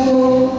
Aku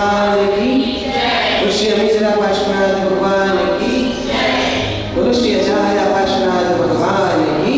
भगवान की बोलो श्री अमीजरा पार्श्वनाथ भगवान की बोलो श्री आचार्य पार्श्वनाथ भगवान की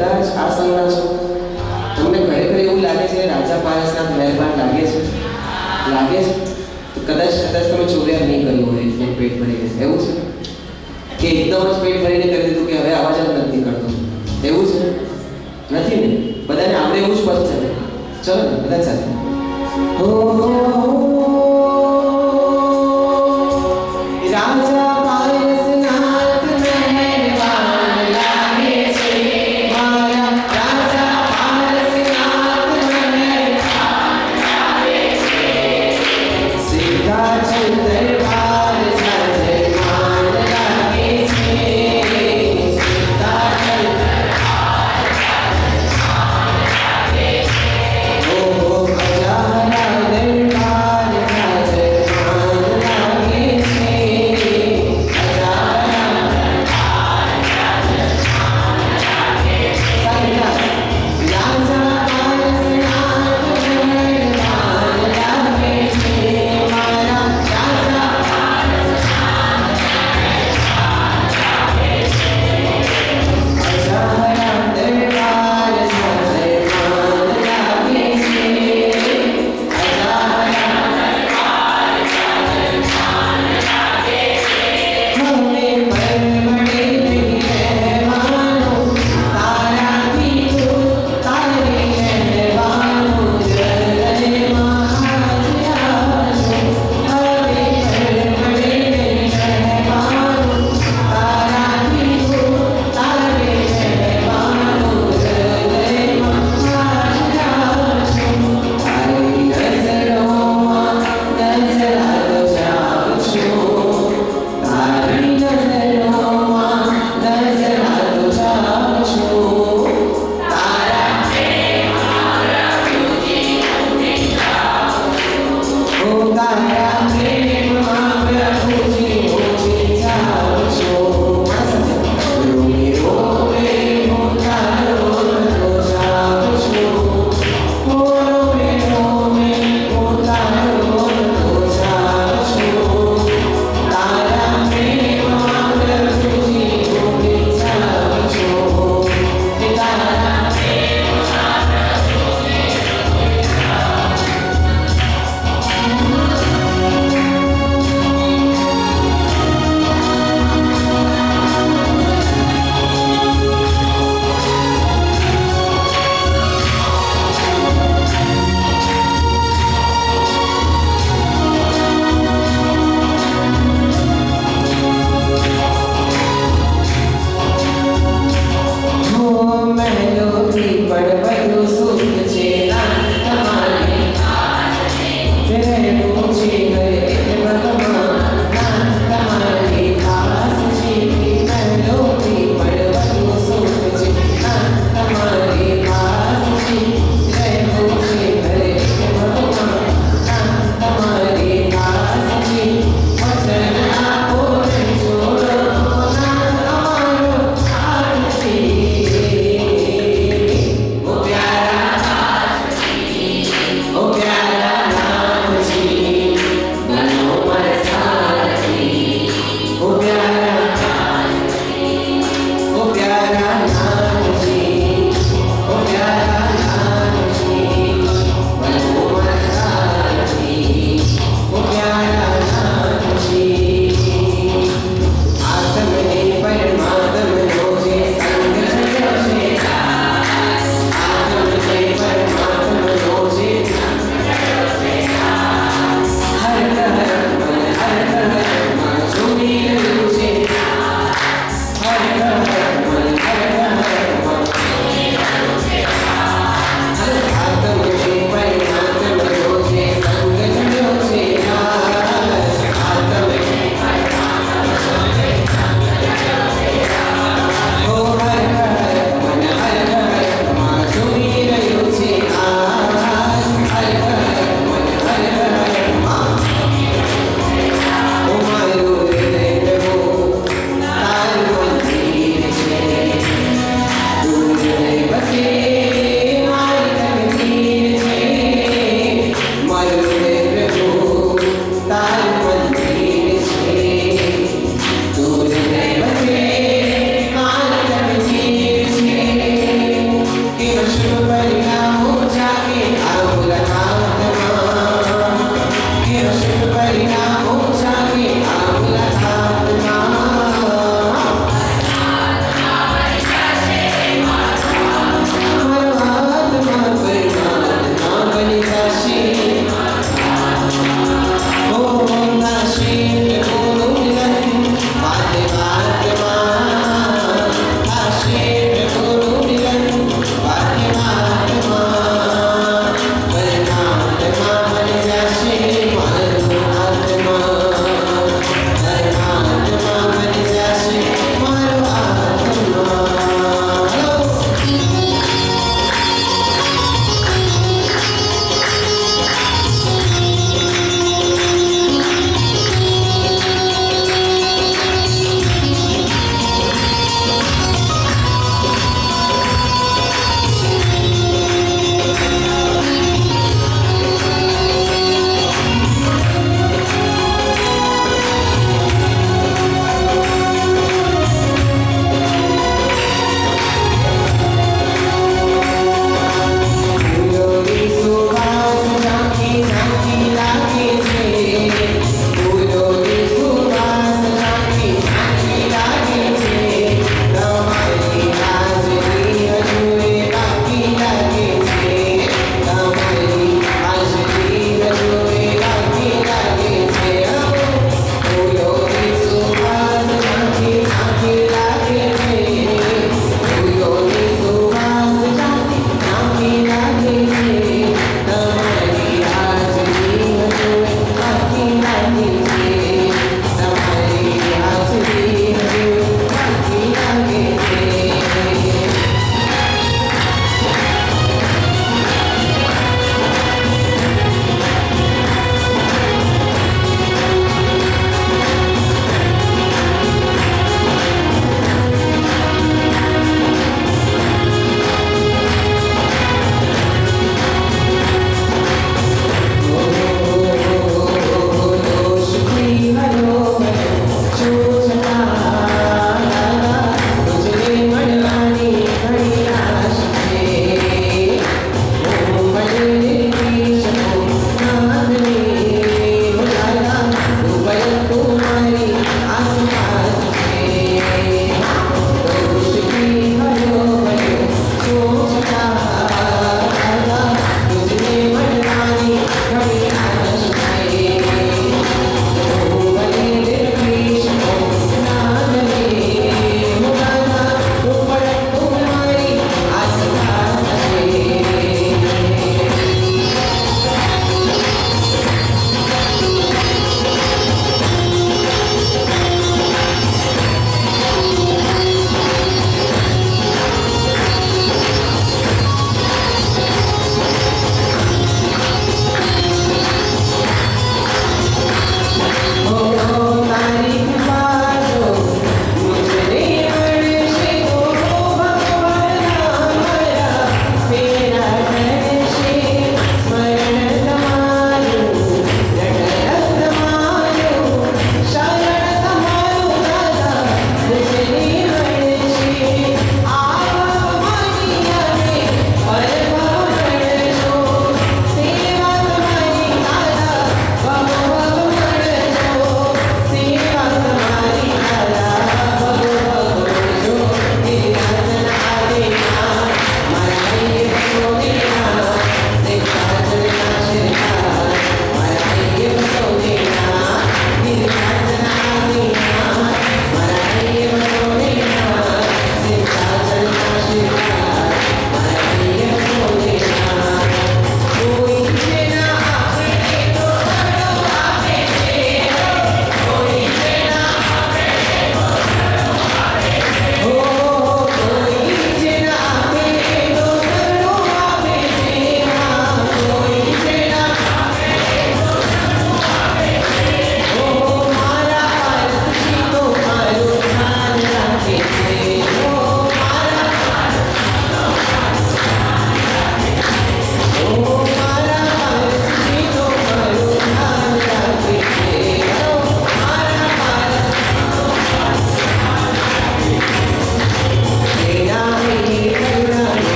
બધા જ આ સંઘના છો? તમને ખરેખર એવું લાગે છે રાજા પારસનાથ મહેરબાન લાગે છે? લાગે છે? તો કદાચ તમે ચોર્યા નહીં કર્યું હોય એટલે પેટ ભરીને, એવું છે કે એકદમ જ પેટ ભરીને કરી દીધું કે હવે અવાજ જ નથી નીકળતો, એવું છે? નથી ને? બધાને આપણે એવું જ પદ છે. ચલો ને બધા સાથે. રાજા પારસનાથ મહેરબાન લાગે છે, મારા રાજા પારસનાથ મહેરબાન લાગે છે. સીધા જ દરબાર જજમાન લાગે છે, સીધા જ દરબાર જજમાન લાગે છે. ઓ અજારા દરબાર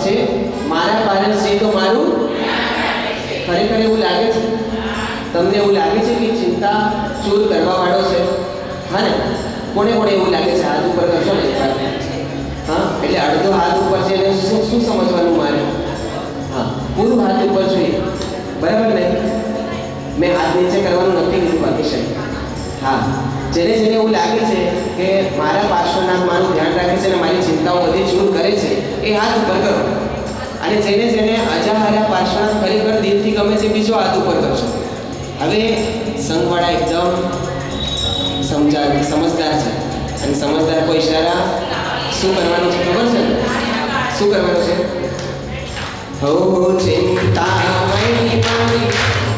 છે મારા પારસ છે તો મારું ખરેખર એવું લાગે છે તમને એવું લાગે છે કે ચિંતા ચૂર કરવા વાળો છે હા ને કોને કોને એવું લાગે છે હાથ ઉપર કરશો ને એકવાર હા એટલે અડધો હાથ ઉપર છે એટલે શું સમજવાનું મારે હા પૂરું હાથ ઉપર જોઈએ બરાબર ને મેં હાથ નીચે કરવાનું નથી કીધું બાકી છે હા જેને જેને એવું લાગે છે કે મારા પાર્શ્વનાથ મારું ધ્યાન રાખે છે અને મારી ચિંતાઓ બધી ચૂર કરે છે એ હાથ ઉપર કરો અને જેને જેને અજાહાર્યા પાર્શ્વનાથ ખરેખર દિલથી ગમે છે બીજો હાથ ઉપર કરશો હવે સંઘવાળા એકદમ સમજદાર છે અને સમજદાર કોઈ ઈશારા શું કરવાનું છે ખબર છે શું કરવાનું છે હો ચિંતા મારી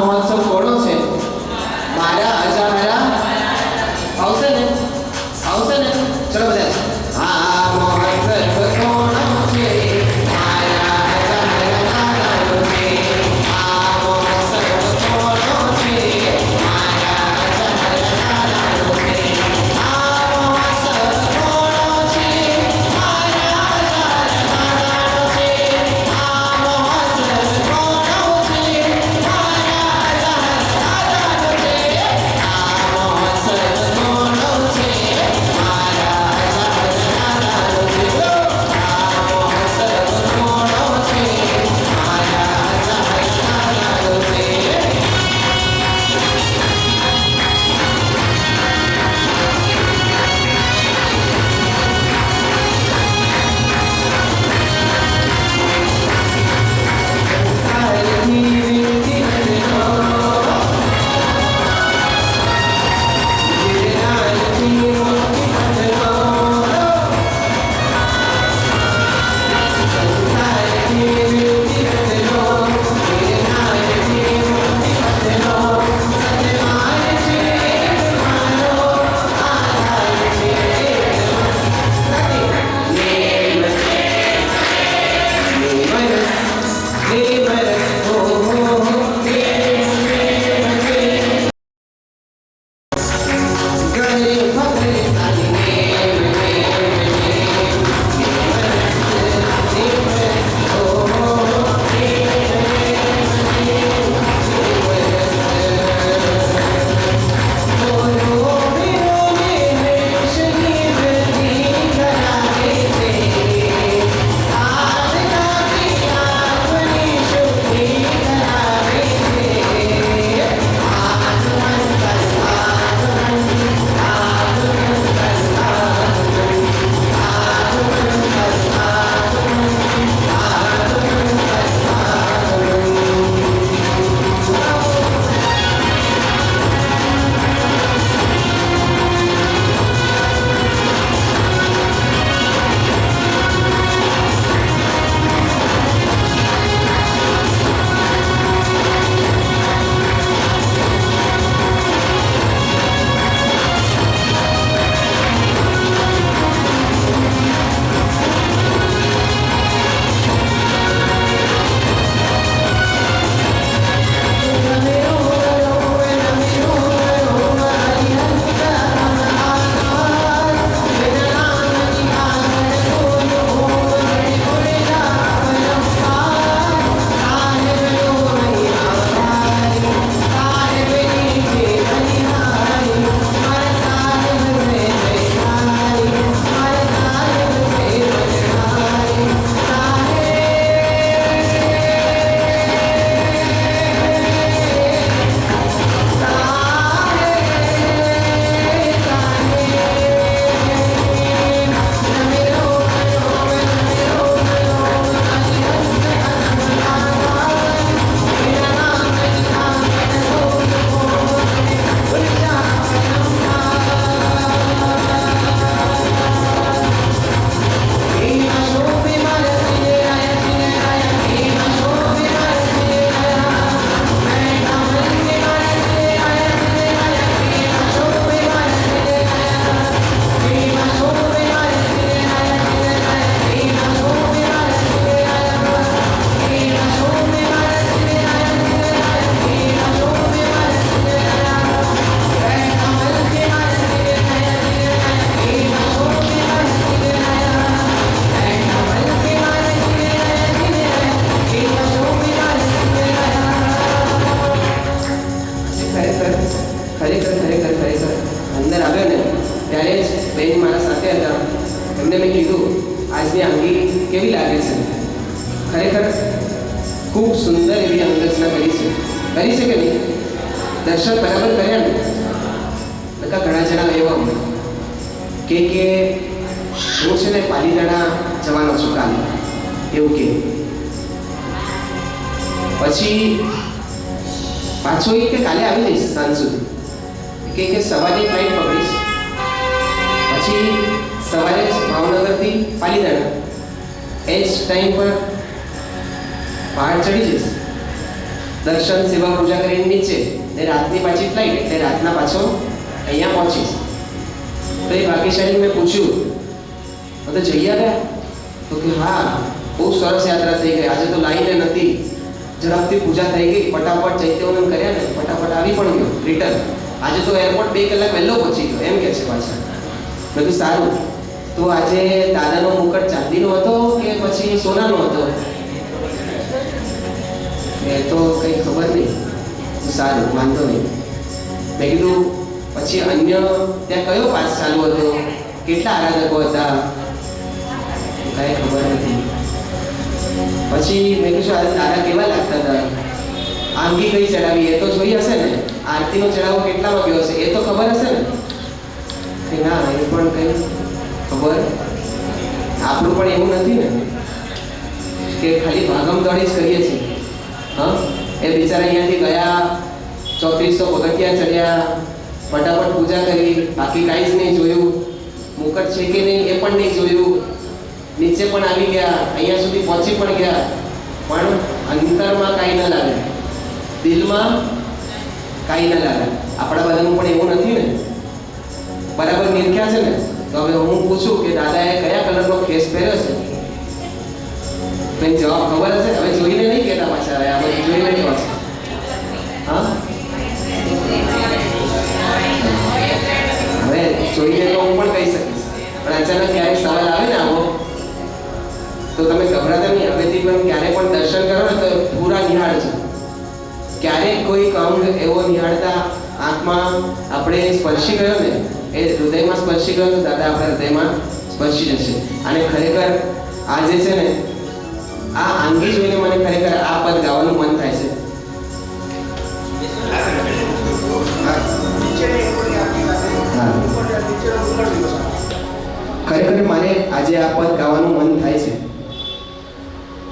મહોત્સવ કોનો છે? મારા અજાહારા આવશે ને? આવશે ને? ચલો બધા આ મહોત્સવ કોનો છે? મારા અજાહારાનો છે. આ મહોત્સવ કોનો છે? મારા અજાહારાનો છે. આ મહોત્સવ કોનો છે? મારા અજાહારાનો છે. આ મહોત્સવ કોનો છે? મારા અજાહારાનો છે. આ મહોત્સવ કોનો છે? મારા અજાહારાનો છે. આજની આંગી કેવી લાગે છે? ખરેખર ખૂબ સુંદર એવી અંગરચના કરી છે કે નહીં? દર્શન બરાબર કર્યા ને? નકા ઘણા જણા એવા હોય કે હું છે ને પાલીતાણા જવાનો છું કાલે, એવું કે પછી પાછો એ કે કાલે આવી જઈશ સાંજ સુધી, કે સવારે ફ્લાઇટ પકડીશ, પછી સવારે જ ભાવનગરથી પાલીતાણા એ જ ટાઈમ પર પહાડ ચડી જઈશ. દર્શન સેવા પૂજા કરીને નીચે ને રાતની પાછી ફ્લાઇટ, એટલે રાતના પાછો અહીંયા પહોંચીશ. તો એ ભાગ્યશાળી મેં પૂછ્યું, તો જઈ આવ્યા? તો કે હા, બહુ સરસ યાત્રા થઈ ગઈ. આજે તો લાઈને નથી, ઝડપથી પૂજા થઈ ગઈ, ફટાફટ ચૈત્યવંદન કર્યા ને ફટાફટ આવી પણ ગયો રિટર્ન. આજે તો એરપોર્ટ 2 કલાક વહેલો પહોંચી ગયો, એમ કે છે પાછા. મેં કીધું સારું. તો આજે દાદાનો મુકટ ચાંદીનો હતો કે પછી સોનાનો હતો? એ તો કંઈ ખબર નહીં. સારું, વાંધો નહીં. મેં કીધું પછી અન્ય ત્યાં કયો પાસ ચાલુ હતો, કેટલા આરાધકો હતા? કાંઈ ખબર નથી. પછી મેં કીધું આજે તારા કેવા લાગતા હતા? આંગી કઈ ચડાવી એ તો જોઈ હશે ને? આરતીનો ચડાવો કેટલામાં ગયો હશે એ તો ખબર હશે ને? કે ના, એ પણ કંઈ ખબર. આપણું પણ એવું નથી ને કે ખાલી ભાગમ દોડી જ કરીએ છીએ. હા, એ બિચારા અહીંયાથી ગયા, 3400 પગથિયા ચડ્યા, ફટાફટ પૂજા કરી, બાકી કાંઈ જ નહીં જોયું. મુકટ છે કે નહીં એ પણ નહીં જોયું. નીચે પણ આવી ગયા, અહીંયા સુધી પહોંચી પણ ગયા, પણ અંતરમાં કાંઈ ન લાગે, દિલમાં કાંઈ ન લાગે. આપણા બધાનું પણ એવું નથી ને? બરાબર નિરખ્યા છે ને? તો હવે હું પૂછું કે દાદાએ કયા કલરનો કેસ પહેર્યો છે? કંઈ જવાબ ખબર હશે? હવે જોઈને નહીં કહેતા પાછા, હવે આ બધું જોઈને કહો છો. હા, હવે જોઈને તો હું પણ કહી શકીશ, પણ અચાનક ક્યારેક સવાલ આવે ને આવો, તો તમે ગભરાતા નહીં. હવેથી પણ ક્યારે પણ દર્શન કરો ને તો પૂરા નિહાળજો. ક્યારેક કોઈ અંગ એવો નિહાળતા આંખમાં આપણે સ્પર્શી ગયો ને, એ હૃદયમાં સ્પર્શી ગયો તો દાદા આપણા હૃદયમાં સ્પર્શી જશે. અને ખરેખર આ જે છે ને, આ આંગી જોઈને મને ખરેખર આ પદ ગાવાનું મન થાય છે. ખરેખર મારે આજે આ પદ ગાવાનું મન થાય છે.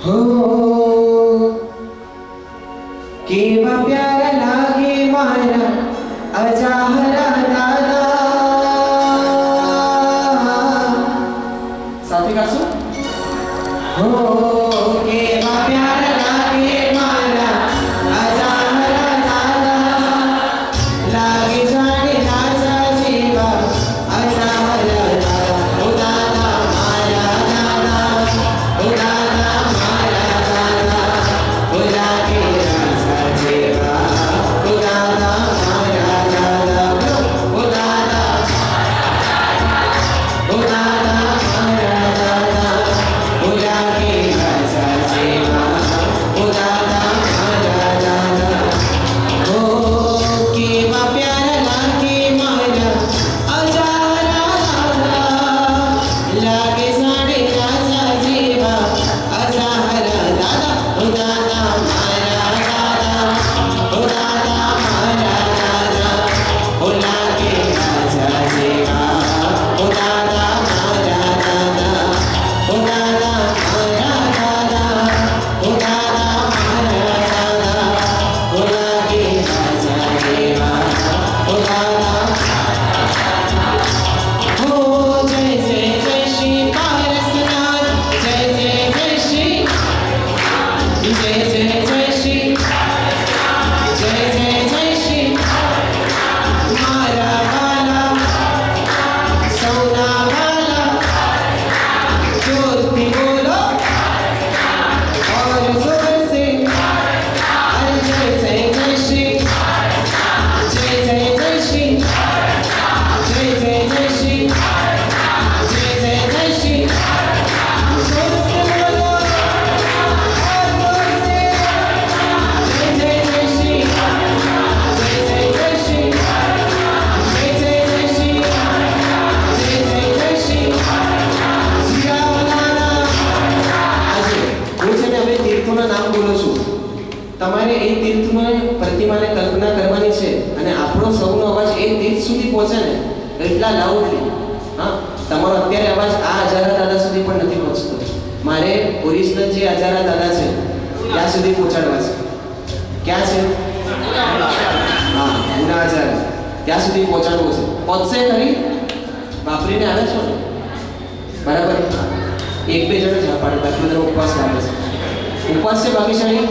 હો કેવા પ્યારા લાગે મારા અજાહરા દાદા. સાથે ગાશો? હો કેવા પ્યારા લાગે મારા અજાહરા દાદા, લાગે જાણે રાજા જેવા અજાહરા દાદા. ઓ દાદા મારા દાદા, ઓ દાદા મારા દાદા, ઓ લાગે રાજા જેવા, ઓ દાદા મારા દાદા, ઓ દાદા, ઓ દાદા મારા દાદા, ઓ લાગે રાજા જેવા, ઓ દાદા મારા દાદા. ઓ કેવા પ્યારા લાગે મારા અજાહરા દાદા, લાગે જાણે રાજા જેવા અજાહરા દાદા. ઓ દાદા મારા દાદા, ઓ દાદા મારા દાદા, ઓ લાગે રાજા જેવા, ઓ દાદા મારા દાદા, ઓ દાદા મારા દાદા, ઓ દાદા મારા દાદા, ઓ લાગે રાજા જેવા, ઓ દાદા. હો જય જય જય શ્રી પારસનાથ, જય જય જય શ્રી, જય જય જય શ્રી, જય જય જય શ્રી મારા વાલા, સૌના વાલા, જોરથી બોલો और जोर से, अरे जय जय जय श्री, जय जय जय श्री, जय जय जय श्री, जय जय जय श्री. जोर से बोलो और जोर से, जय जय जय श्री, जय जय जय श्री, जय जय जय श्री, जय जय जय श्री. सिया वाला આજે હું છે ને હવે તીર્થોના નામ બોલું છું. તમારે એ તીર્થમાં પ્રતિમાને કલ્પના કરવાની છે અને આપણો સૌનો અવાજ એ તીર્થ સુધી પહોંચે ને એટલા લાઉડલી. હા, તમારો અત્યારે અવાજ આ અજારા દાદા સુધી પણ નથી પહોંચતો. મારે ઓરિજિનલ જે અજારા દાદા છે ત્યાં સુધી પહોંચાડવા છે. ક્યાં છે? હા, ઉના અજારા, ત્યાં સુધી પહોંચાડવું છે. પહોંચશે ખરી? વાપરીને આવે છો ને? બરાબર. 1-2 જણ જ હા પાડે, બાકી બધા ઉપવાસ લાગે છે. ઉપવાસ છે ભાગ્યશાળી?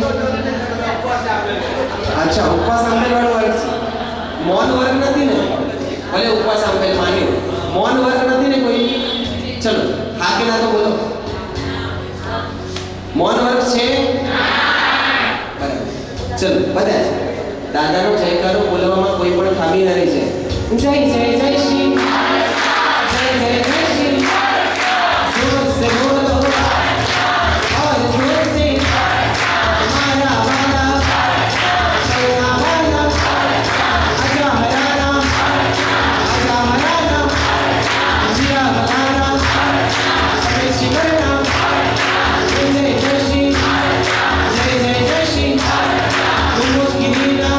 અચ્છા, ઉપવાસ આપેલ વાળો વર્ગ છે. મૌન વર્ગ નથી ને? ભલે ઉપવાસ આપેલ માન્યું, મૌન વર્ગ નથી ને કોઈ? ચલો હા કે ના તો બોલો. મૌન વર્ગ છે? બરાબર. ચલો બધા જ દાદાનો જયકારો બોલવામાં કોઈ પણ ખામી ન રહી જાય. જય જય જય શ્રી, જય જય જય શ્રી, જોર સે બોલો और जोर से हमारा वाला सोना वाला आजा हराना, आजा हराना, जिया हराना, हमें सिमरना. जय जय जय श्री, जय जय जय श्री, तुमको गिरना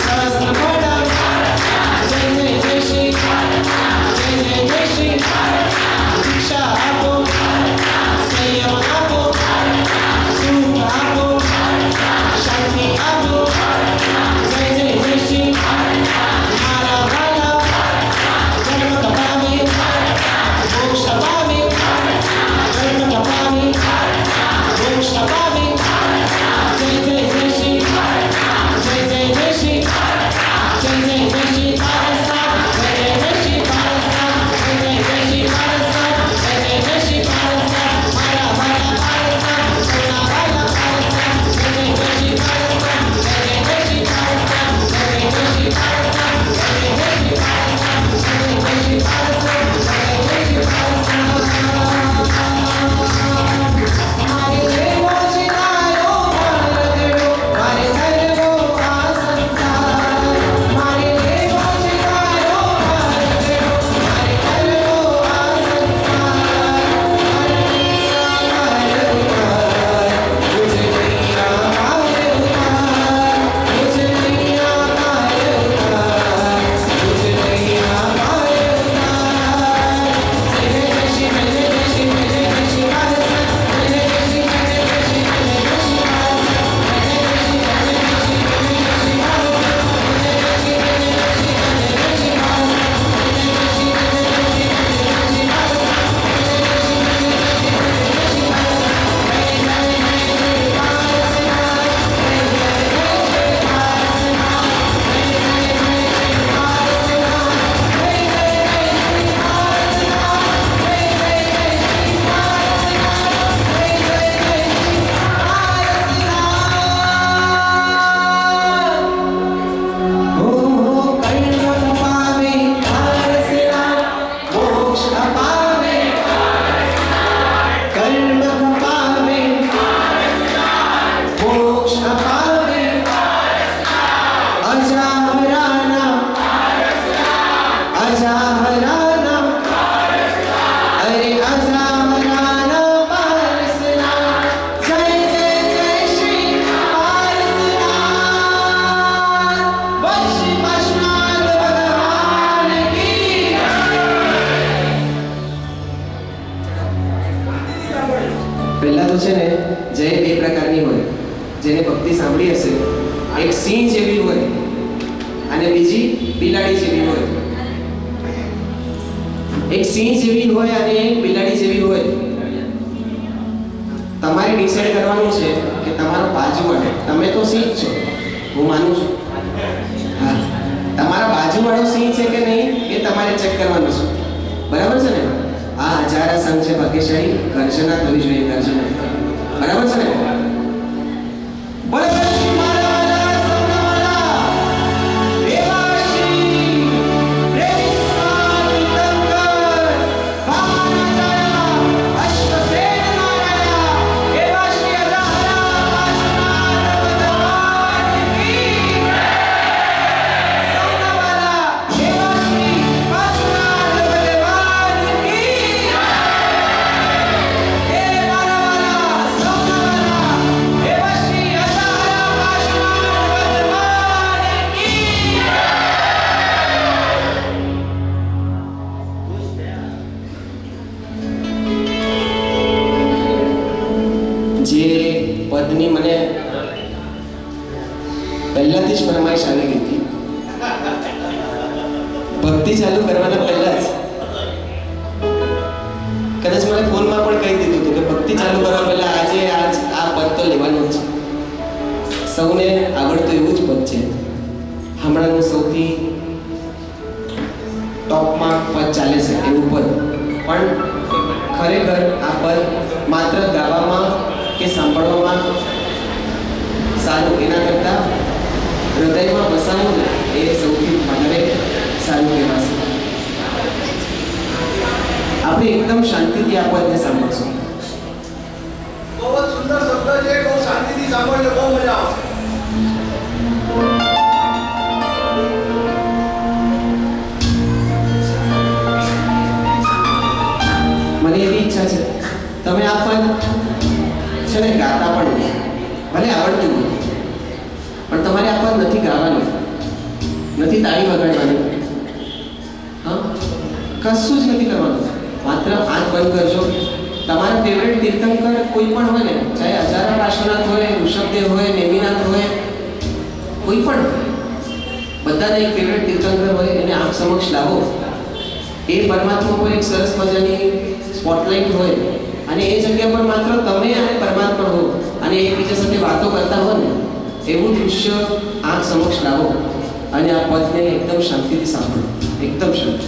सहस्त्र पड़ा. जय जय जय श्री, जय जय जय श्री, दीक्षा आपो, संयम आपो, सुख आपो, शांति आपो. जय जय जय श्री, हमारा वाला जन्म कपावे, मोक्ष पावे, जन्म कपावे, मोक्ष पावे. जय जय जय श्री, जय जय जय श्री, जय जय जय श्री पारसनाथ, जय जय जय श्री पारसनाथ, जय जय जय श्री पारसनाथ, जय जय जय श्री पारसनाथ, हमारा वाला पारसनाथ, सोना वाला पारसनाथ. जय जय जय श्री पारसनाथ, जय जय जय श्री पारसनाथ, जय जय जय श्री पारसनाथ, जय जय जय श्री पारसनाथ, जय जय जय श्री पारसनाथ, जय जय जय श्री पारसनाथ. हमारे देवो जितायो भारतड़ो, हमारे धर्मो आ संसार. हमारे देवो जितायो भारतड़ो, हमारे धर्मो आ संसार. हरे मैया मार उतार, मुझे मैया मार उतार, मुझे मैया मार उतार, मुझे मैया मार उतार. जय जय जय श्री, जय जय जय श्री, जय जय जय श्री पारसनाथ, जय जय जय श्री, जय जय जय श्री, जय जय जय श्री पारसनाथ, जय जय जय श्री, जय जय जय श्री, जय जय जय श्री पारसनाथ, जय जय जय श्री, जय जय जय श्री, जय जय जय श्री पारसनाथ, जय जय जय श्री, जय जय जय श्री, जय जय जय श्री पारसनाथ, जय जय जय श्री, जय जय जय श्री, जय जय जय श्री पारसनाथ, जय जय जय श्री पारसनाथ, जय जय जय श्री पारसनाथ, जय जय जय श्री पारसनाथ, जय जय जय श्री पारसनाथ, जय जय जय श्री पारसनाथ, जय जय जय श्री पारसनाथ. हो कर्म पावे पारसनाथ, मोक्ष पावे, कर्म पावे मोक्ष पावे, अजा हराना, अजा हराना, अरे अजा हराना पारसनाथ. जय जय जय श्री पारसनाथ. वैश्य वैष्णव भगवान की. પહેલા તો છે ને જય બે પ્રકારની હોય. જેને ભક્તિ સાંભળી હશે, એક સિંહ જેવી હોય અને બીજી બિલાડી જેવી હોય. એક સિંહ જેવી હોય અને એક બિલાડી જેવી હોય. તમારે ડિસાઈડ કરવાનું છે કે તમારો બાજુવાળો, તમે તો સિંહ છો, હું માનું છું. હા, તમારા બાજુવાળો સિંહ છે કે નહીં એ તમારે ચેક કરવાનું છે. બરાબર છે ને? આ હજારા સંઘ છે ભાગ્યશાળી, ગર્જના થવી જોઈએ, ગર્જના. બરાબર છે ને? બરાબર. મારા વાલા સૌના વાલા દેવાશ્રી રેવિસ્વાદ તંકર ભાવનાચાર્ય અશ્વસેન નારાયણ દેવાશ્રી અજાહરા પાર્શ્વનાથ ભગવાન કી. સૌના વાલા દેવાશ્રી પાર્શ્વનાથ ભગવાન કી. હે મારા વાલા સૌના વાલા દેવાશ્રી અજાહરા પાર્શ્વનાથ ભગવાન કી. જે પદની મને પહેલાથી જ ફરમાઈશ આવી ગઈ હતી, ભક્તિ ચાલુ કરવાના પહેલા જ કદાચ મને ફોનમાં પણ કહી દીધું હતું કે ભક્તિ ચાલુ કરવા પહેલા આજે આ પદ તો લેવાનું જ છે. સૌને આવડતું એવું જ પદ છે. હમણાંનું સૌથી ટોપમાં પદ ચાલે છે એવું પદ, પણ ખરેખર આ પદ માત્ર ગાવામાં કે સાંભળવામાં સારું, એના કરતાં હૃદયમાં બસાવવું ને એ સૌથી વધારે સારું કહેવાશે. આપણે એકદમ શાંતિથી આ પદને સાંભળશું. બહુ જ સુંદર શબ્દ છે, બહુ શાંતિથી સાંભળજો, બહુ મજા આવશે. મને એવી ઈચ્છા છે તમે આ પદ છે ને ગાતા પણ નહીં, ભલે આવડતું હોય પણ તમારે આ પદ નથી ગાવાનું, નથી તાળી વગાડવાની, હા કશું જ નથી કરવાનું. માત્ર આંખ બંધ કરજો. તમારા ફેવરેટ તીર્થંકર કોઈ પણ હોય ને, ચાહે હજારા પાર્શ્વનાથ હોય, ઋષભદેવ હોય, નેમિનાથ હોય, કોઈ પણ, બધાના એક ફેવરેટ તીર્થંકર હોય, એને આંખ સમક્ષ લાવો. એ પરમાત્મા પર એક સરસ મજાની સ્પોટલાઇટ હોય અને એ જગ્યા પર માત્ર તમે અને પરમાત્મા હો અને એકબીજા સાથે વાતો કરતા હો ને, એવું દૃશ્ય આંખ સમક્ષ લાવો અને આ પદને એકદમ શાંતિથી સાંભળો, એકદમ શાંતિ.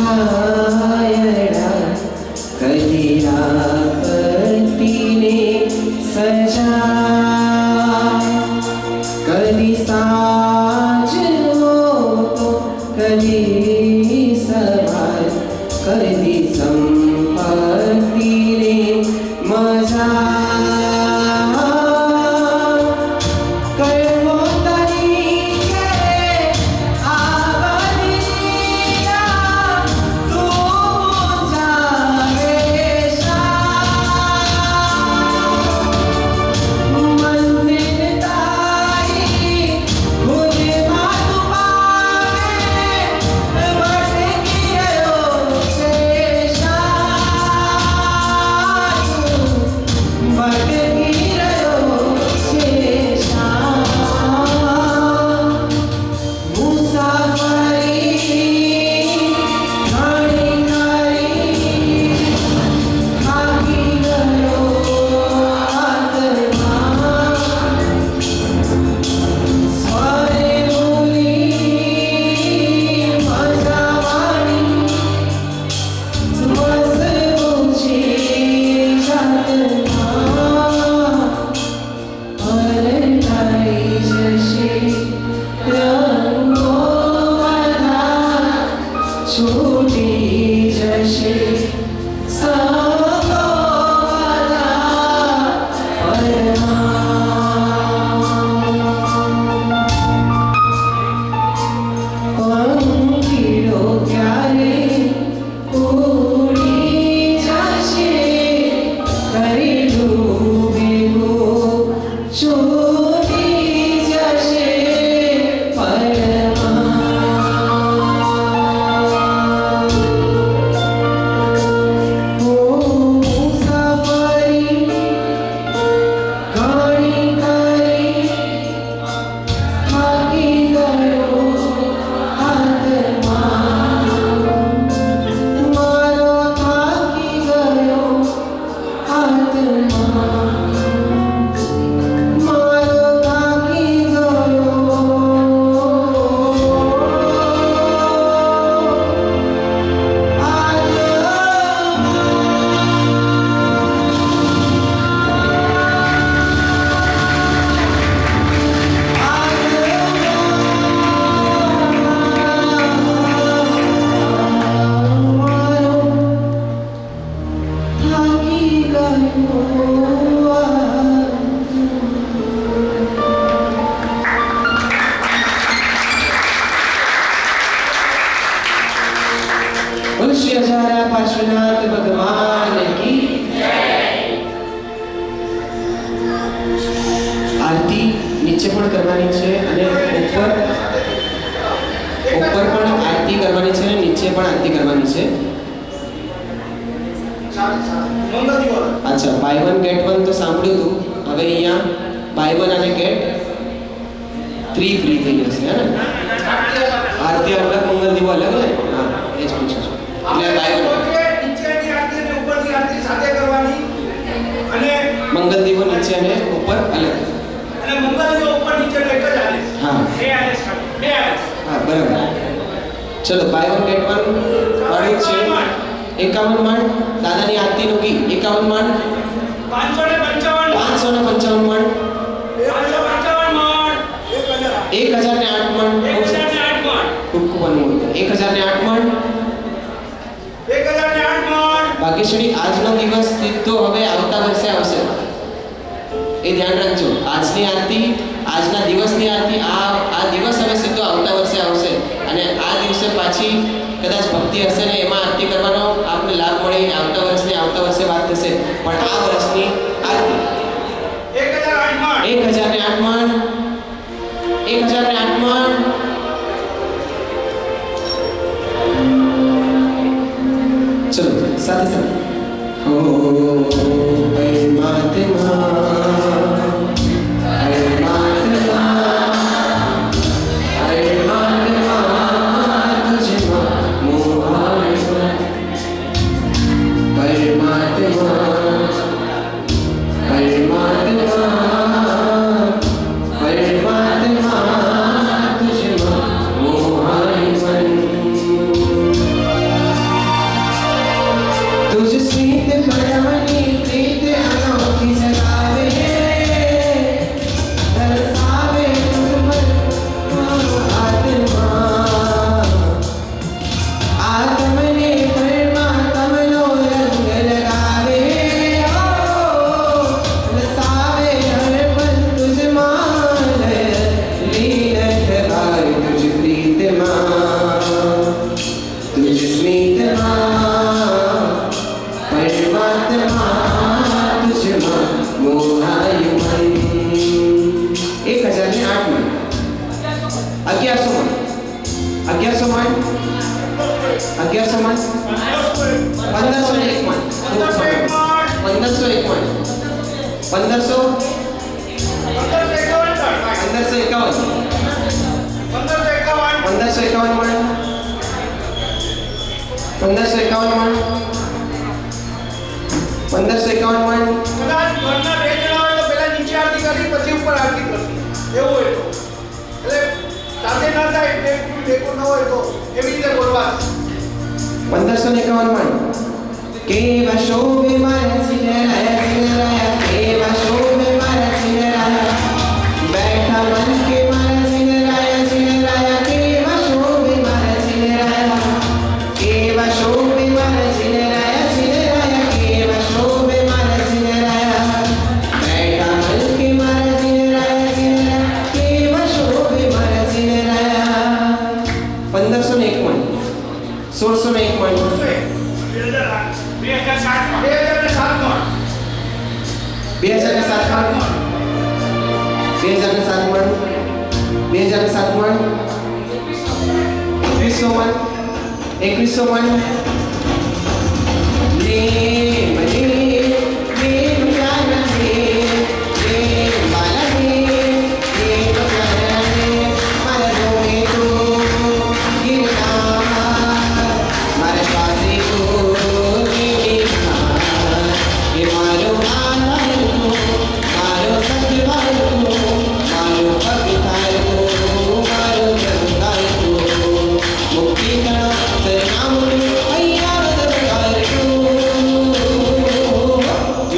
छायड़ा कदी आपत्तिने सजा कदी साँझ हो कदी सवार कदी संपत्तिने मजा पार्श्वनाथ भगवान की आरती નીચે પણ કરવાની છે અને ઉપર પણ આરતી કરવાની છે અને નીચે પણ આરતી કરવાની છે. અચ્છા, બાય વન ગેટ વન તો સાંભળ્યું હતું. હવે અહીંયા બાય વન અને ગેટ 3 ફ્રી થઈ જશે હે ને. આરતી અલગ મંગલ દીવો અલગ ને. હા, એ જ પૂછું છું. એટલે બાય વન નીચેની આરતી અને ઉપરની આરતી સાથે કરવાની અને મંગલ દીવો નીચે અને ઉપર અલગ અને મંગલ દીવો ઉપર નીચે એક જ આવે. હા, બે આવે બે આવે. હા, બરાબર. ચલો, બાય વન ગેટ વન વાળી છે 51 માળ. દાદાની આરતીનું ગીત 51 માળ 555 માળ 1008 માળ ખૂબ ખૂબ અનુમોદન 1008 માળ. ભાગ્યશ્રી, આજનો દિવસ સીધો હવે આવતા વર્ષે આવશે. એ ધ્યાન રાખજો. આજની આરતી, આજના દિવસની આરતી, આ દિવસ હવે સીધો આવતા વર્ષે આવશે અને આ દિવસે પાછી કદાચ ભક્તિ હશે ને એમાં આરતી કરવાનો આપને લાભ મળે. આવતા વર્ષે વાત થશે, પણ આ વર્ષની આરતી 1008 માળ 1008 માળ. ચલો સાથે સાથે હો પરમાત્મા 1100 મણ 1501 મણ 1501 મણ 1500 1551 મણ 1551 મણ 1551 મણ કદાચ ઘરના બે જણા હોય તો પહેલા નીચે આરતી કરી પછી ઉપર આરતી કરવી એવું હોય તો એટલે સાથે ના થાય ટેકો ન હોય તો એવી રીતે બોલવા 1551 મણ કેવા શોભે મારા સિંહરાયા કેવા શોભે મારા સિંહરાયા બેઠા મન કે મારા સિંહરાયા કેવા શોભે મારા સિંહરાયા કેવા શોભે મારા સિંહરાયા કેવા શોભે મારા સિંહરાયા બેઠા મન કે મારા સિંહરાયા કેવા શોભે મારા સિંહરાયા 1501 મણ 1601 મણ 2007 મણ 2100 મણ 2100 મણ લે મને લે મજાના લે લે માલા લે લે મજાના લે મારા રોમે તો ગિરનાર મારા શ્વાસે તો ગિરનાર એ મારો આનંદ મારો સત્યવાદ મારો અભિધાર મારો જંગાર મુક્તિ ગણો સરનામ અહીંયા દરબાર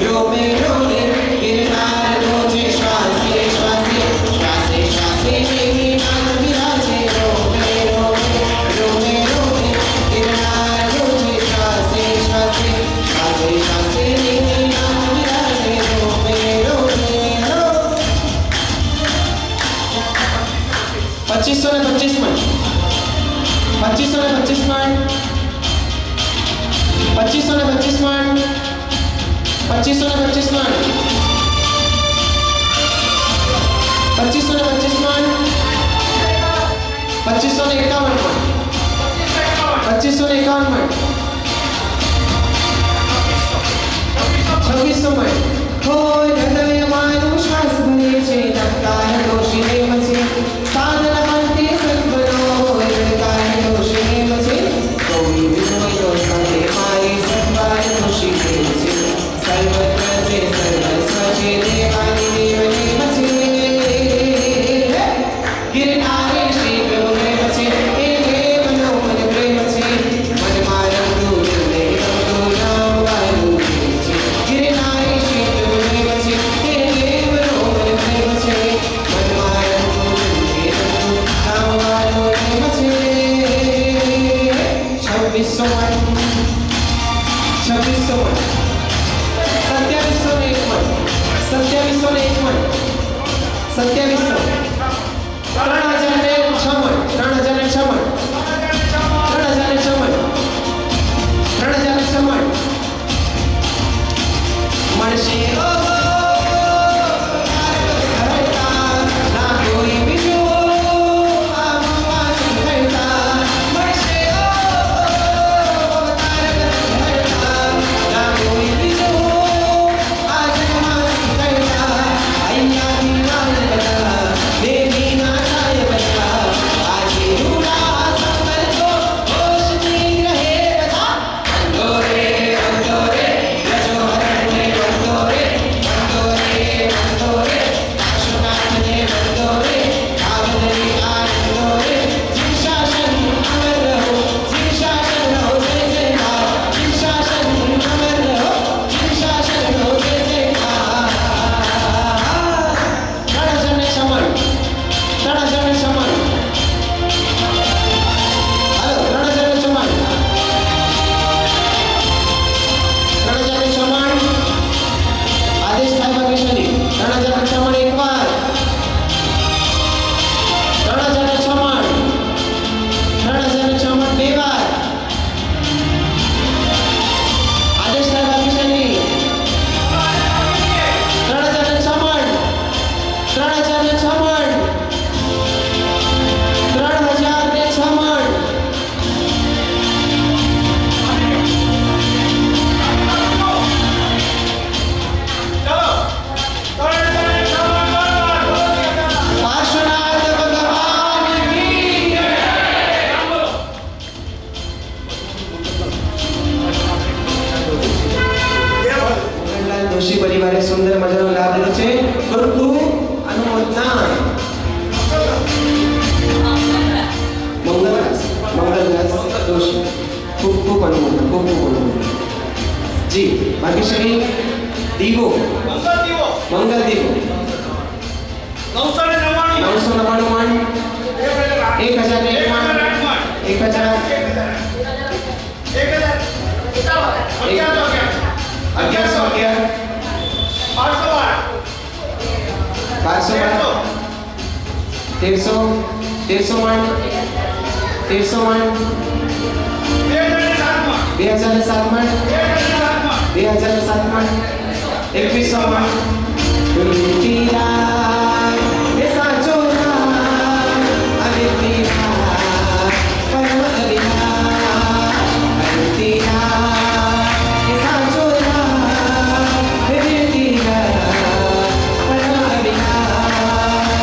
રોમે રોમે ગિરનાર રોજે શ્વાસે શ્વાસે શ્વાસે શ્વાસે દેવી માન વિરાજે રોમે રોમે રોમે રોમે ગિરનાર રોજે શ્વાસે શ્વાસે શ્વાસે શ્વાસે દેવી માન વિરાજે રોમે રોમે 2525 મણ 2525 મણ 2525 મણ 2525 મણ 2525 મણ 2551 મણ 2551 મણ 2600 મણ હોય હૃદયમાં શ્વાસ ભરે છે નકાર દોષી મસે સાધન અંતે સદબનો હોય દોષી મસે કોઈ વિનોય સંતે મારી સદવાર દોષી છે સર્વત્ર છે સર્વસ્વ છે દેવાની દેવની મસે ગિરનારે શ્રી પ્રભુ પ્રેમ છે એ દેવનો મન પ્રેમ છે મન મારું દૂર દેવનું નામ વાલું છે ગિરનારે શ્રી પ્રભુ પ્રેમ છે એ દેવનો મન પ્રેમ છે મન મારું દૂર દેવનું નામ વાલું પ્રેમ છે 2600 મણ 2600 મણ 2701 મણ 2701 મણ 3006 મણ 3006 મણ 3006 મણ 3006 મણ મળશે ના કોઈ બીજો આમાંથી હરતા મળશે ના કોઈ બીજો આ જન્મમાંથી હરતા અહીંયાથી નામ બધા દેવી ના નાયક ખૂબ અનુમોદન, ખૂબ ખૂબ અનુમોદન. જી ભાગ્યશ્રી દીવો, મંગલ દીવો મંગલ દીવો 999 999 મણ, 1001 મણ, 1000 1111 512 1300 મણ, 1300 મણ, 2007 મણ, 2007 મણ, 2100 મણ. દુલતી રાત એ સાચો રાત, અદિતિ રાત પરમ અવિનાશ, અદિતિ રાત એ સાચો રાત, અદિતિ રાત પરમ અવિનાશ.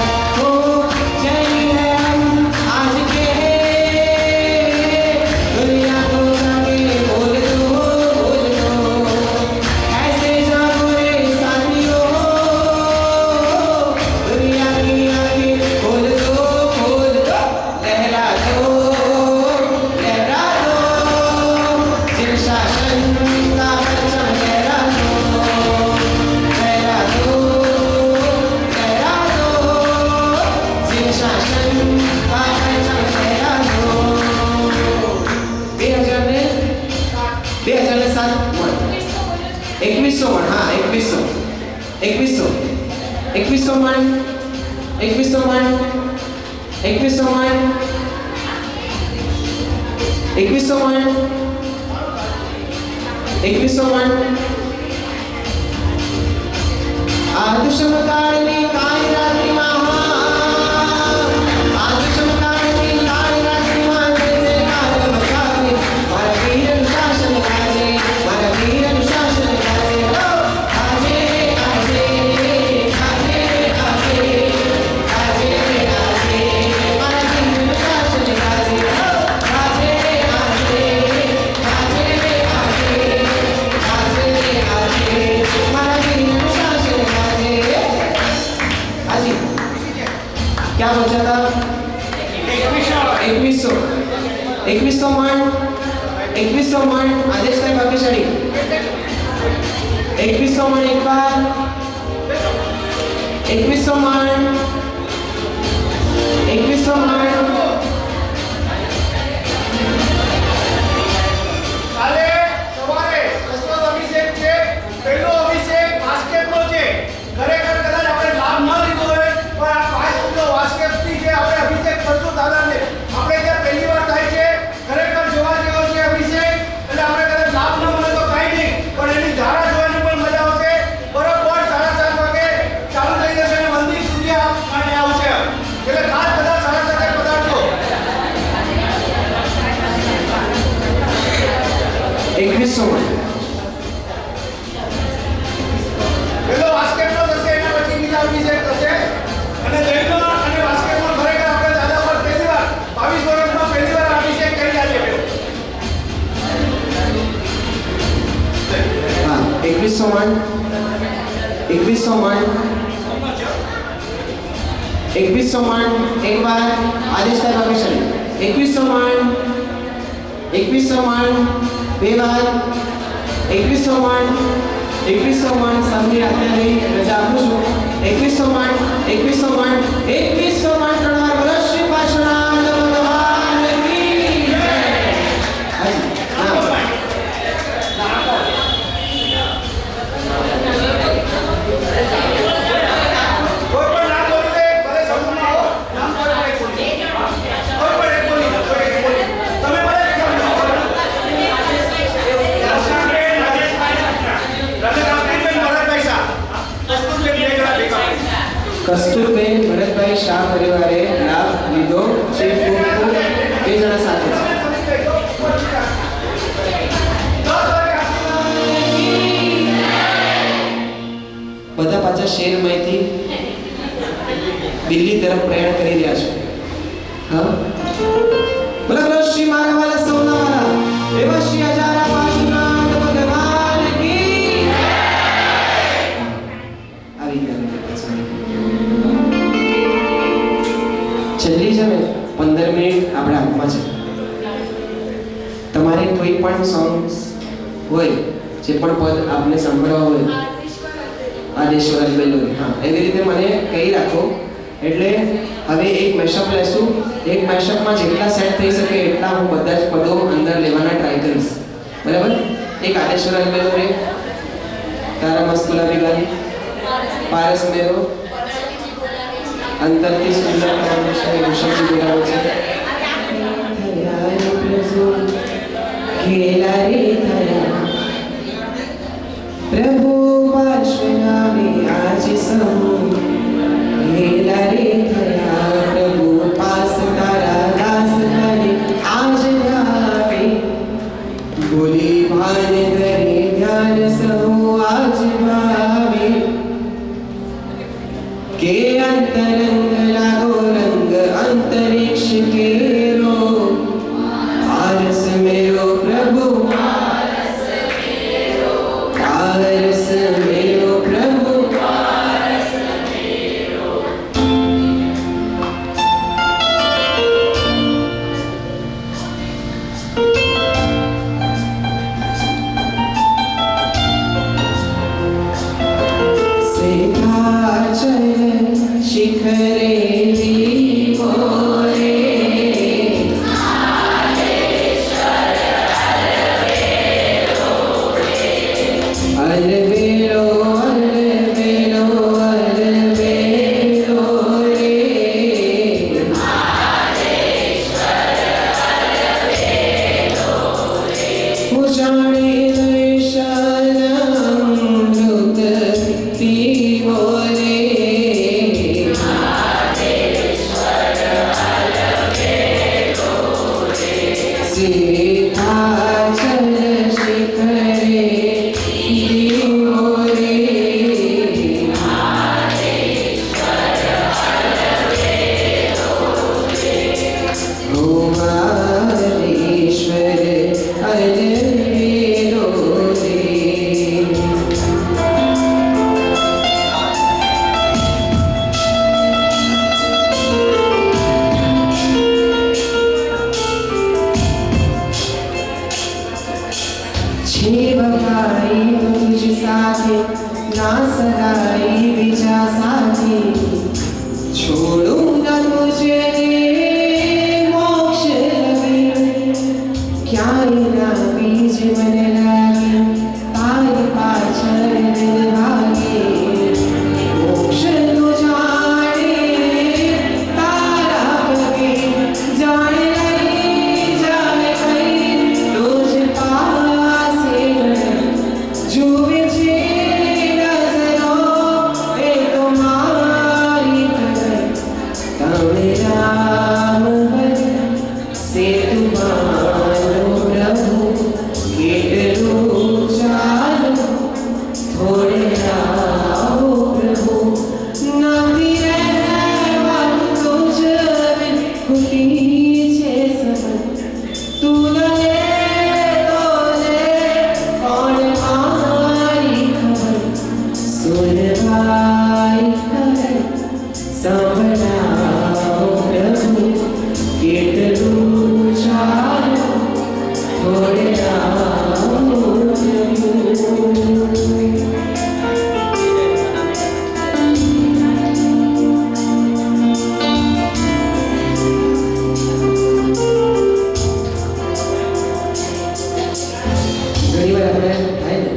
ઓ જય રામ आज के दुनिया को जाके बोल दो ऐसे जागो रे साथियों, दुनिया की आंखें खोल दो लहरा दो जिन शासन का परचम लहरा दो जिन शासन का परचम लहरा दो. 2007 મણ, 2100 મણ, હા 2100 મણ, 2100 મણ, 2100 મણ, 2100 મણ, 2100 મણ. આ દુષ્મકાળની કાળી રાત્રિમાં, આ દુષ્મકાળની કાળી રાત્રિમાં જે કાળ બચાવે, મારા વીરનું શાસન ગાજે, મારા વીરનું શાસન ગાજે. આજે આજે આજે આજે આજે આજે મારા વીરનું શાસન ગાજે. આજે આજે આજે આજે આજે આજે મારા વીરનું શાસન गाजे. हाजी क्या सोचा था? 2100 मण, 2100 मण. आदेश साहेब भाग्यशाली 2100 मण एक बार, 2100 मण, 2100 मण. કાલે સવારે કસ્તુર અભિષેક છે, પહેલો અભિષેક વાસ્કેટનો છે. ખરેખર કદાચ આપણે લાભ ન લીધો હોય પણ આ 5 કિલો વાસ્કેટથી જે આપણે અભિષેક કરશું દાદાને, આપણે ત્યાં પહેલી વાર થાય છે. ખરેખર જોવા જેવો છે અભિષેક. એટલે આપણે કદાચ લાભ ન મળે તો કાંઈ નહીં, પણ એની ધારા જોવાની પણ મજા આવશે. બરોબર 7:30 વાગે ચાલુ થઈ જશે અને મંદિર સુધી પાણી આવશે. એટલે ખાસ બધા 7:30 પધારજો. 2100 મણ. પેલો વાસ્કેટનો થશે, એના પછી બીજા અભિષેક થશે. અને જૈનો અને વાસ્કેટનો ખરેખર આપણે દાદા પર પહેલી વાર 22 વર્ષમાં પહેલી વાર અભિષેક કરી આજે. हाँ 2100 मण, 2100 मण, 2100 मण एक बार. आदेश साहेब भाग्यशाली 2100 मण, 2100 मण બે વાર, 2100 મણ, 2100 મણ. સામની રાત્રે નહીં રજા આપું છું. 2100 મણ, 2100 મણ, 2100 મણ. 3 વાર બોલો શ્રી પાર્શ્વનાથ ભગવાન કી જય. હાજી હા કોઈ પણ નામ બોલી દે, ભલે સમૂહમાં હો, નામ કોઈ પણ એક બોલી દે. કોઈ પણ એક બોલી દે, કોઈ એક બોલી દે. તમે ભલે એક સમજો. કસ્તુરબેન ભરતભાઈ શાહ પરિવારે લાભ લીધો છે. ખૂબ ખૂબ બે જણા સાથે છે. બધા પાછા શહેરમાંથી દિલ્હી તરફ પ્રયાણ કરી રહ્યા છે. હા બોલો શ્રી મારા વાલા સૌના વાલા એવા શ્રી હજારા પાર્શ્વનાથ ભગવાન કી જય. આવી ગયા છેલ્લી છે ને 15 મિનિટ આપણા હાથમાં છે. તમારે કોઈ પણ સોંગ્સ હોય જે પણ પદ આપને સાંભળવા હોય આદેશ્વર અલબેલો હા એવી રીતે મને કહી રાખો એટલે હવે એક મેશઅપ લેશું એક મેશઅપમાં જેટલા સેટ થઈ શકે એટલા હું બધા જ પદો અંદર લેવાના ટ્રાય કરીશ બરાબર એક આદેશ્વર અલબેલો રે તારા મસ્ત ગુલાબી ગાલી પારસ મેરો અંતરથી સુંદર કરવાનું છે વિષયથી બોલાવો છે થયા રે પ્રભુ ખેલા રે થયા પ્રભુ પાર્શ્વનામે આજ સૌ ખેલા રે થયા પ્રભુ પાસ તારા દાસ કરે આજ આવે બોલી ભાન કરે ધ્યાન સૌ આજ ભાવે के अंतरंग लागो रंग अंतरिक्ष केरो पारस मेरो प्रभु पारस मेरो प्रभु शिखरे मोरे अलबेलो अलबेलो अलबेलो रे उजाड़े दर्शनामृत पीवो रे सीताचल शिखरे दीवो रे ओमारेश्वर अलबेलो रे जीवभाई तुझ साथे ना सगाई बीजा साथी छोड़ूंगा तुझे मोक्ष लगे क्या ना बीज मन लागे तारी पाछड़ दिल भागे मोक्ष तो जाने तारा लगे जाने लगे जाने लगे तुझ पास जो विजय नजरों पे तुम्हारी कदर तमे राम भजन से तुम्हारो प्रभु केटलो चालो थोड़े आओ प्रभु नाती रहवा तुझ बिन खुटी छे सबन तू लगे तो ले कौन मारी खबर सुन भाई खबर संभलाओ प्रभु केटलू चालो थोड़े आओ प्रभु ઘણી વાર આપણે થાય ને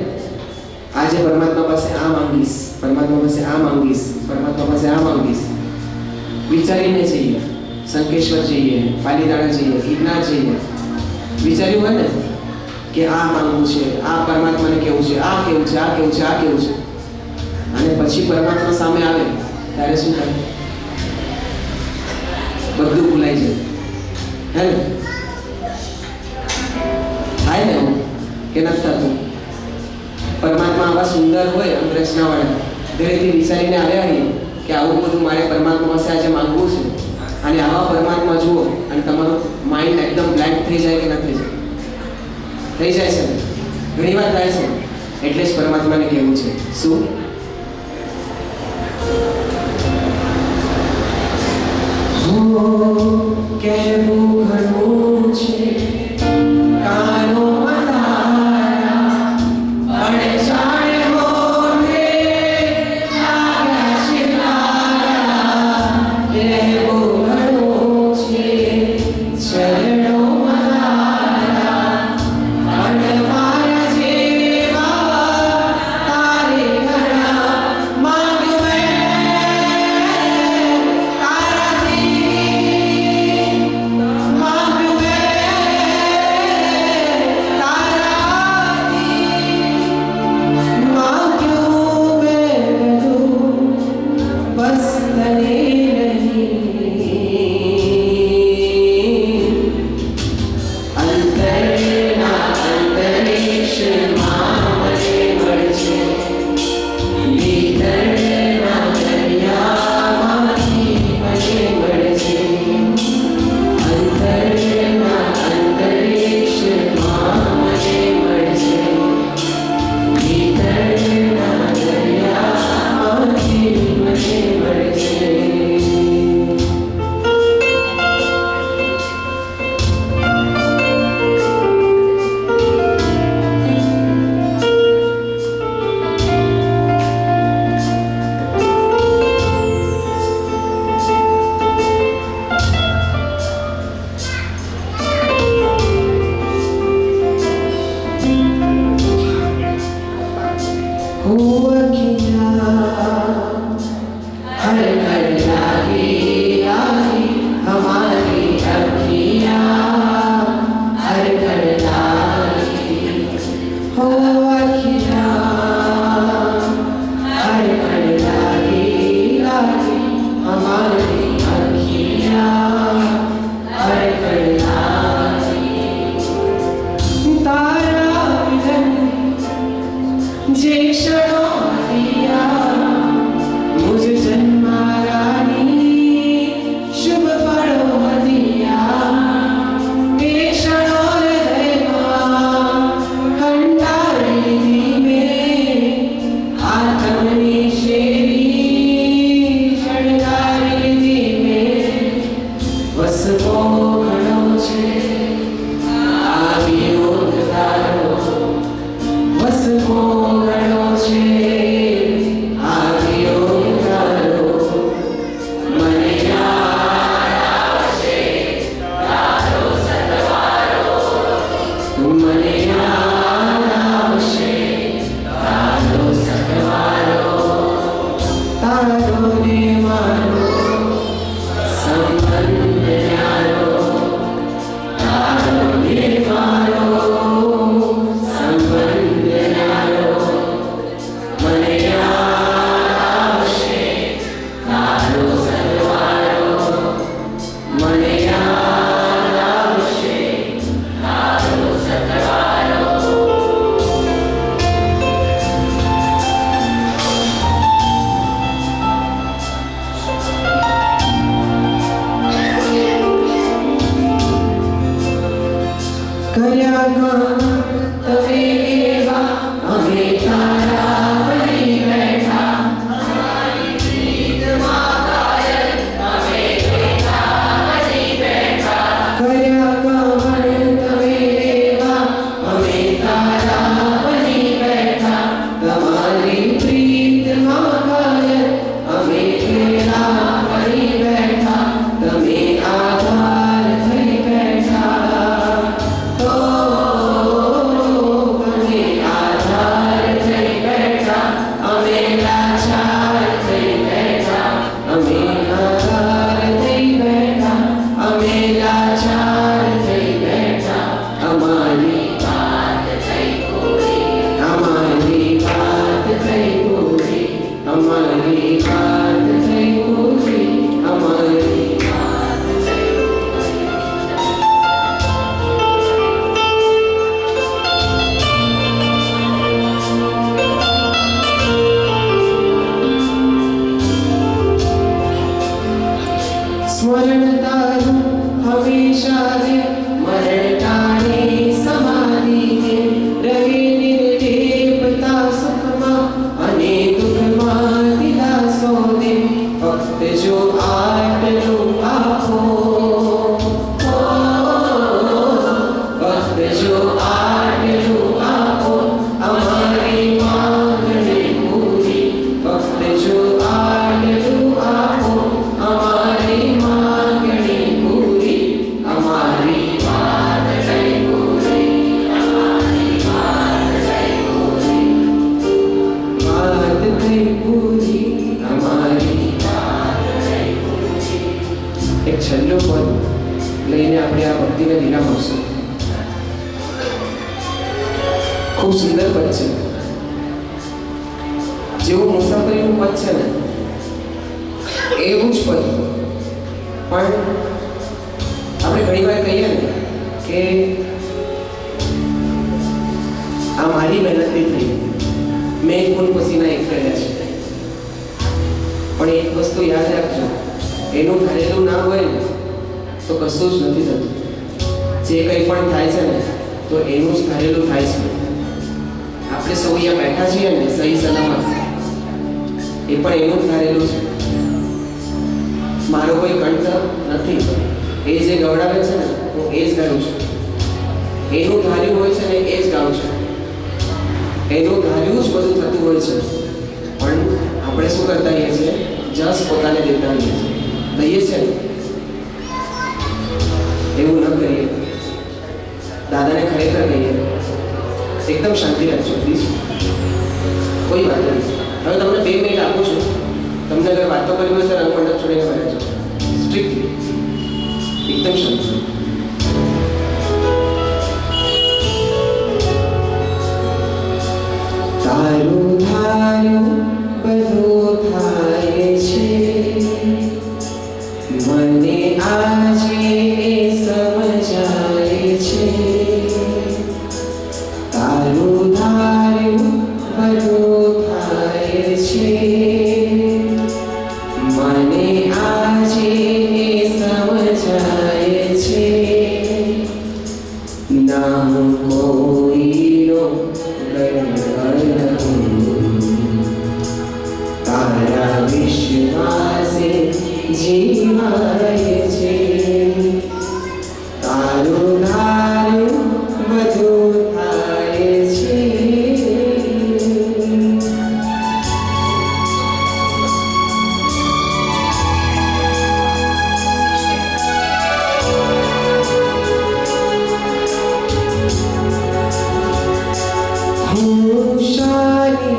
આજે પરમાત્મા પાસે આ માંગીશ પરમાત્મા પાસે આ માંગીશ પરમાત્મા પાસે આ માંગીશ વિચારીને જઈએ સંકેશ્વર જઈએ પાલીતાણા જઈએ ગિરનાર જઈએ વિચાર્યું હોય ને કે આ માંગવું છે આ પરમાત્માને કેવું છે આ કેવું છે આ કેવું છે આ કેવું છે અને પછી પરમાત્મા સામે આવે ત્યારે શું થાય બધું ભૂલાઈ જાય હે ને થાય ને એવું કે નથી થતું પરમાત્મા આવા સુંદર હોય અંતરચનાવાળા ઘરેથી વિચારીને આવ્યા નહીં કે આવું બધું મારે પરમાત્મા પાસે આજે માંગવું છે અને આવા પરમાત્મા જુઓ અને તમારું માઇન્ડ એકદમ બ્લેન્ક થઈ જાય કે ન થઈ જાય થઈ જાય છે ઘણી વાર થાય છે એટલે જ પરમાત્માને કહેવું છે શું કહેવું ઘણું છે કાનો बस तने नहीं अंतरना अंतरिक्ष मामले मरछे भीतरना दरियामांथी મને મળશે અંતરના અંતરિક્ષમાં મને મળશે ભીતરના દરિયામાંથી મને મળશે ખૂબ સુંદર પદ છે. જેવું મુસાફરીનું પદ છે ને એવું જ પદ. પણ આપણે ઘણી વાર કહીએ ને કે આ મારી મહેનતથી થઈ, મેં ખૂન પસીના એક કર્યા છે. પણ એક વસ્તુ યાદ રાખજો, એનું ધારેલું ના હોય ને તો કશું જ નથી થતું. જે કંઈ પણ થાય છે ને તો એનું જ ધારેલું થાય છે. આપણે સૌ અહીંયા બેઠા છીએ ને સહી સલામત, એ પણ એનું જ ધારેલું છે. મારો કોઈ કંઠ નથી, એ જે ગવડાવે છે ને હું એ જ ગાઉં છું. એનું ધાર્યું હોય છે ને એ જ ગાઉં છું. એનું ધાર્યું જ બધું થતું હોય છે. પણ આપણે શું કરતા હોઈએ છીએ? જસ પોતાને દેતા હોઈએ છીએ. દઈએ છે ને, એવું ન કરીએ. દાદાને ખરેખર કહીએ, એકદમ શાંતિ રાખજો પ્લીઝ, કોઈ વાત નથી. હવે તમને 2 મિનિટ આપું છું. તમને અગર વાતો કરવી હોય તો રંગમંડપ છોડીને બહાર જાઓ, સ્ટ્રિક્ટલી, એકદમ શાંતિ. તારું ધાર્યું બધું થાય છે, મને આજે સમજાય છે. તારું ધાર્યું બધું થાય છે, મને આજે સમજાય છે. ના હું કોઈનો તારા વિશ્વાસે જીવાય છે. તારું ધાર્યું બધું થાય છે. હું શાને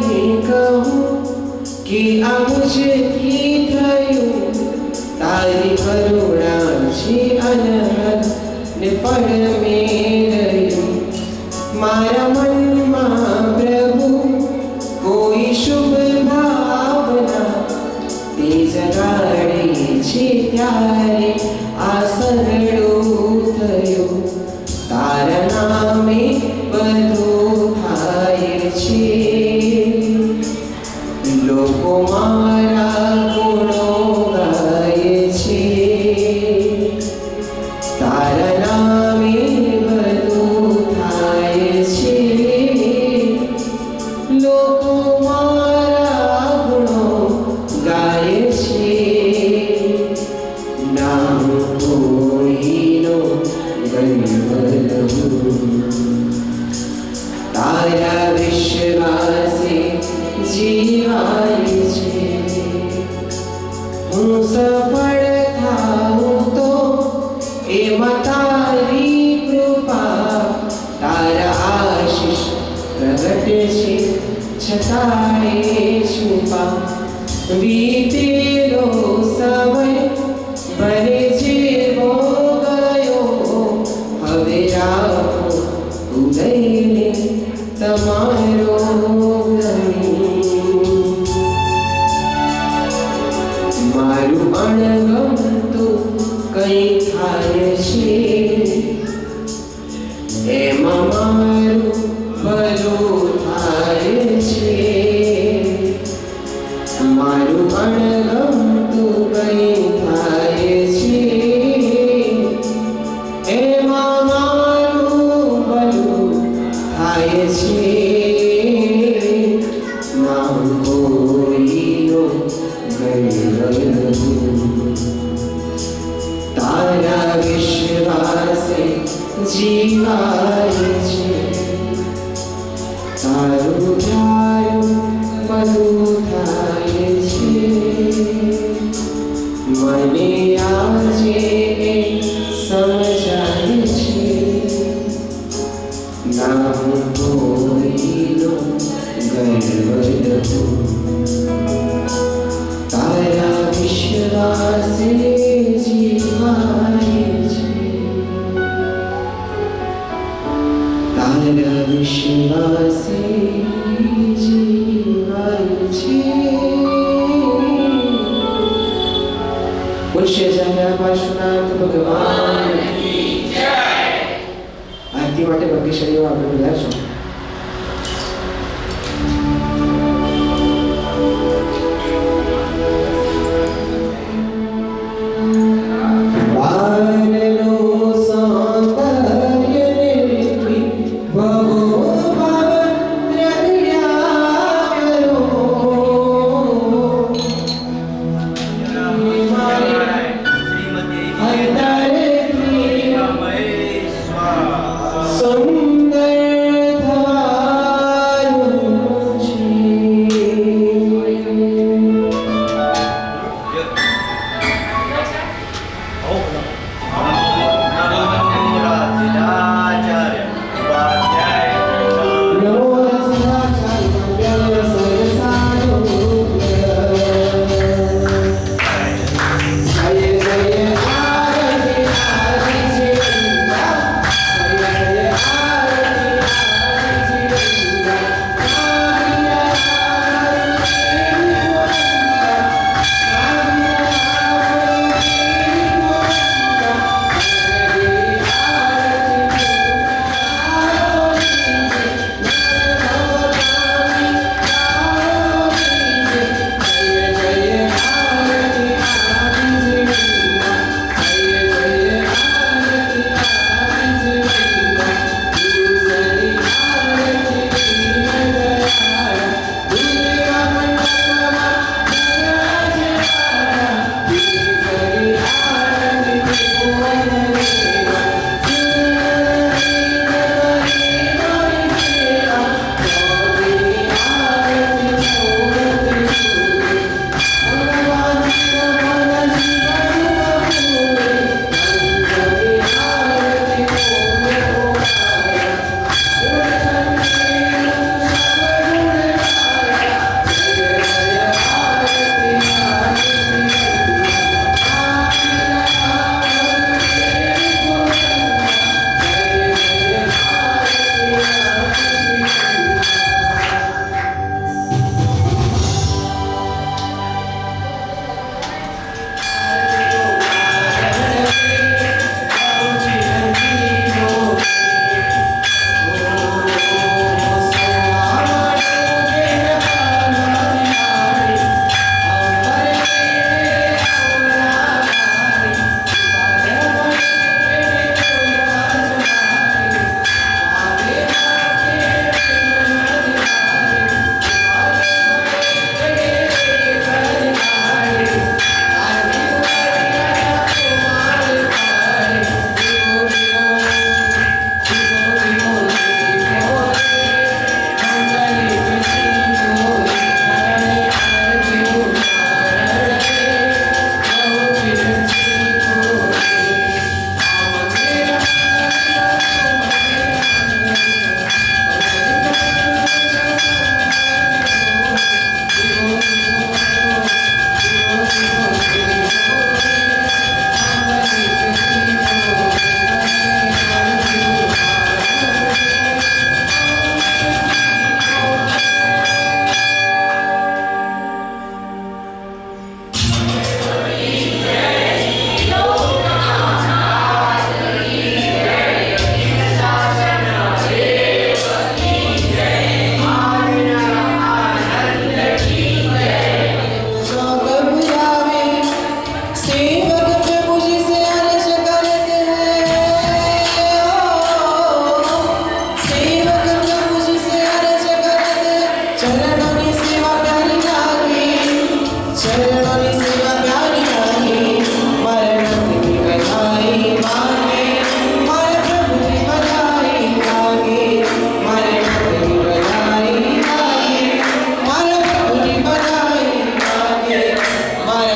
કહું કે આ મુझથી થયું, તારી કરુણા છે અનહદ ને પળ મેળ્યું. મારા મનમાં પ્રભુ કોઈ શુભ ભાવના તે જગાડે છે, ત્યારે આ સગડું થયું. તારા નામે બધું થાય છે. લોકો મારા ગુણો ગાય છે, તારા નામે બધું થાય છે. લોકો મારા ગુણો ગાય છે, નામ કોઈનો ગણવલું. તારા વિશ્વાસે જીવાય છે. હું સફળ થાઉં તો એમાં તારી કૃપા, તારા આશીષ પ્રગટે છે છતાંય છુપા. વીતેલો સમય બને જેવો ગયો, હવે રાખો ઉદયને તમારો ગણી. મારું અણગમતું કંઈ થાય છે, એમાં મારું ભલું થાય છે. મારું અણગમતું કંઈ થાય છે, એમાં મારું ભલું થાય છે. નામ કોઈનો ગણવલું. તારા વિશ્વાસે જીવાય છે. તારું ધાર્યું બધું થાય છે, મને આજે સમજાય છે. નામ કોઈનો ગણવલું. તારા વિશ્વાસે જીવાય છે. તારા વિશ્વાસે જીવાય છે. પુષ્ય જાયા પાર્શ્વનાથ ભગવાન આરતી માટે ભાગ્યશાળીઓ આપણે બોલાવશો.